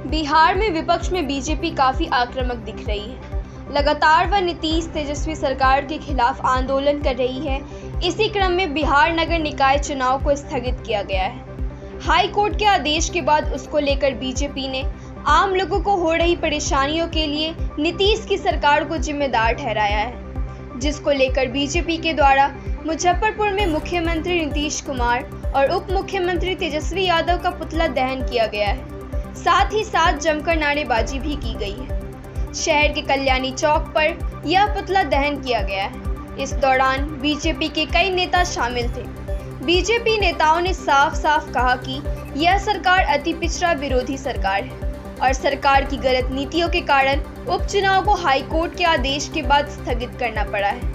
बिहार में विपक्ष में बीजेपी काफी आक्रामक दिख रही है। लगातार वह नीतीश तेजस्वी सरकार के खिलाफ आंदोलन कर रही है। इसी क्रम में बिहार नगर निकाय चुनाव को स्थगित किया गया है। हाई कोर्ट के आदेश के बाद उसको लेकर बीजेपी ने आम लोगों को हो रही परेशानियों के लिए नीतीश की सरकार को जिम्मेदार ठहराया है, जिसको लेकर बीजेपी के द्वारा मुजफ्फरपुर में मुख्यमंत्री नीतीश कुमार और उप मुख्यमंत्री तेजस्वी यादव का पुतला दहन किया गया है। साथ ही साथ जमकर नारेबाजी भी की गई है। शहर के कल्याणी चौक पर यह पुतला दहन किया गया है। इस दौरान बीजेपी के कई नेता शामिल थे। बीजेपी नेताओं ने साफ साफ कहा कि यह सरकार अति पिछड़ा विरोधी सरकार है और सरकार की गलत नीतियों के कारण उपचुनाव को हाई कोर्ट के आदेश के बाद स्थगित करना पड़ा है।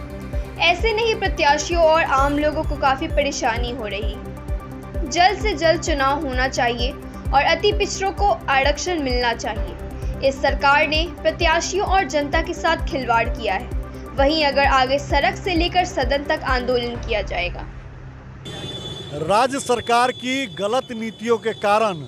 ऐसे नहीं, प्रत्याशियों और आम लोगों को काफी परेशानी हो रही है। जल्द से जल्द चुनाव होना चाहिए और अति पिछड़ों को आरक्षण मिलना चाहिए। इस सरकार ने प्रत्याशियों और जनता के साथ खिलवाड़ किया है। वहीं अगर आगे सड़क से लेकर सदन तक आंदोलन किया जाएगा। राज्य सरकार की गलत नीतियों के कारण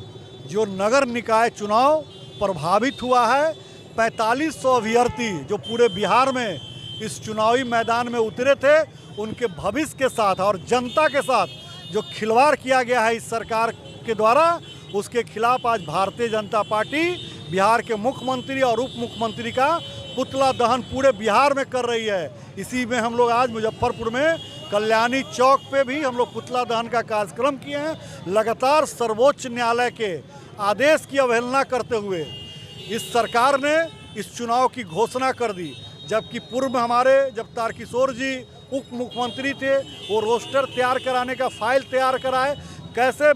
जो नगर निकाय चुनाव प्रभावित हुआ है, 4500 अभ्यर्थी जो पूरे बिहार में इस चुनावी मैदान में उतरे थे, उनके भविष्य के साथ और जनता के साथ जो खिलवाड़ किया गया है इस सरकार के द्वारा, उसके खिलाफ आज भारतीय जनता पार्टी बिहार के मुख्यमंत्री और उप मुख्यमंत्री का पुतला दहन पूरे बिहार में कर रही है। इसी में हम लोग आज मुजफ्फरपुर में कल्याणी चौक पे भी हम लोग पुतला दहन का कार्यक्रम किए हैं। लगातार सर्वोच्च न्यायालय के आदेश की अवहेलना करते हुए इस सरकार ने इस चुनाव की घोषणा कर दी, जबकि पूर्व में हमारे जब तारकिशोर जी उप मुख्यमंत्री थे, वो रोस्टर तैयार कराने का फाइल तैयार कराए, कैसे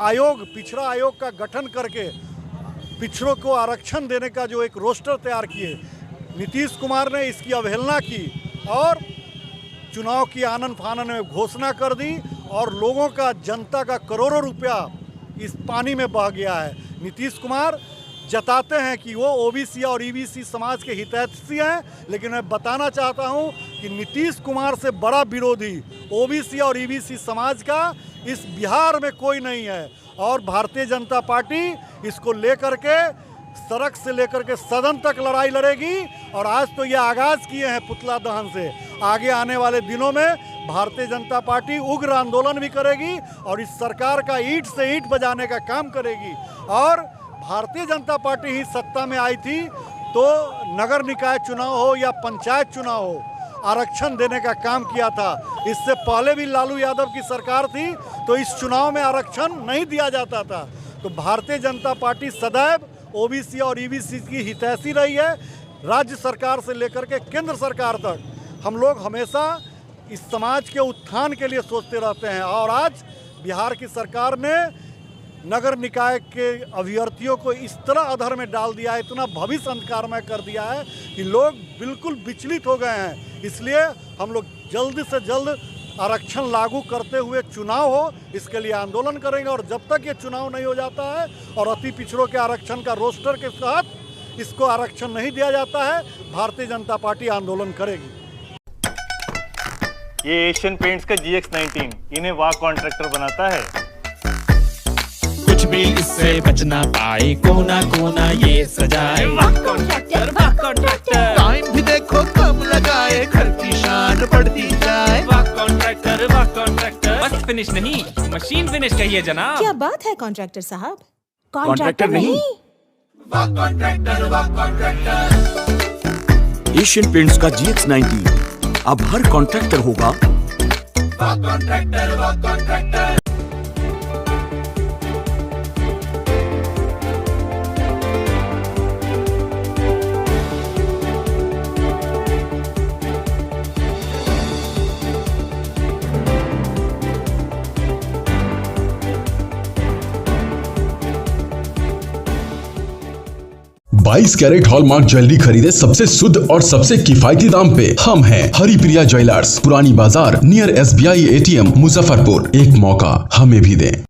आयोग पिछड़ा आयोग का गठन करके पिछड़ों को आरक्षण देने का जो एक रोस्टर तैयार किए, नीतीश कुमार ने इसकी अवहेलना की और चुनाव की आनन फानन में घोषणा कर दी और लोगों का, जनता का करोड़ों रुपया इस पानी में बह गया है। नीतीश कुमार जताते हैं कि वो ओबीसी और ईबीसी समाज के हितैषी हैं, लेकिन मैं बताना चाहता हूं कि नीतीश कुमार से बड़ा विरोधी ओबीसी और ईबीसी समाज का इस बिहार में कोई नहीं है। और भारतीय जनता पार्टी इसको लेकर के सड़क से लेकर के सदन तक लड़ाई लड़ेगी। और आज तो ये आगाज़ किए हैं पुतला दहन से, आगे आने वाले दिनों में भारतीय जनता पार्टी उग्र आंदोलन भी करेगी और इस सरकार का ईंट से ईंट बजाने का काम करेगी। और भारतीय जनता पार्टी ही सत्ता में आई थी तो नगर निकाय चुनाव हो या पंचायत चुनाव हो, आरक्षण देने का काम किया था। इससे पहले भी लालू यादव की सरकार थी तो इस चुनाव में आरक्षण नहीं दिया जाता था। तो भारतीय जनता पार्टी सदैव ओबीसी और ईबीसी की हितैषी रही है। राज्य सरकार से लेकर के केंद्र सरकार तक हम लोग हमेशा इस समाज के उत्थान के लिए सोचते रहते हैं। और आज बिहार की सरकार ने नगर निकाय के अभ्यर्थियों को इस तरह अधर में डाल दिया है, इतना भविष्य अंधकारमय कर दिया है कि लोग बिल्कुल विचलित हो गए हैं। इसलिए हम लोग जल्द से जल्द आरक्षण लागू करते हुए चुनाव हो, इसके लिए आंदोलन करेंगे। और जब तक ये चुनाव नहीं हो जाता है और अति पिछड़ों के आरक्षण का रोस्टर के तहत इसको आरक्षण नहीं दिया जाता है, भारतीय जनता पार्टी आंदोलन करेगी। ये एशियन पेंट्स का GX19 इन्हें वाह कॉन्ट्रैक्टर बनाता है। कुछ भी इससे बच ना पाए, कोना कोना ये सजाए। वाह कॉन्ट्रैक्टर, वाह कॉन्ट्रैक्टर। टाइम भी देखो कम लगाए, घर की शान बढ़ती जाए। वाह कॉन्ट्रैक्टर, वाह कॉन्ट्रैक्टर। बस फिनिश नहीं, मशीन फिनिश कहिए जनाब। क्या बात है कॉन्ट्रैक्टर साहब? कॉन्ट्रैक्टर नहीं, वाह कॉन्ट्रैक्टर, वाह कॉन्ट्रैक्टर। एशियन पेंट्स का GX19 अब हर कॉन्ट्रैक्टर होगा वाह कॉन्ट्रैक्टर, वाह कॉन्ट्रैक्टर। बाईस कैरेट हॉलमार्क ज्वेलरी खरीदे सबसे शुद्ध और सबसे किफायती दाम पे। हम हैं हरिप्रिया ज्वेलर्स, पुरानी बाजार, नियर SBI ATM, मुजफ्फरपुर। एक मौका हमें भी दें।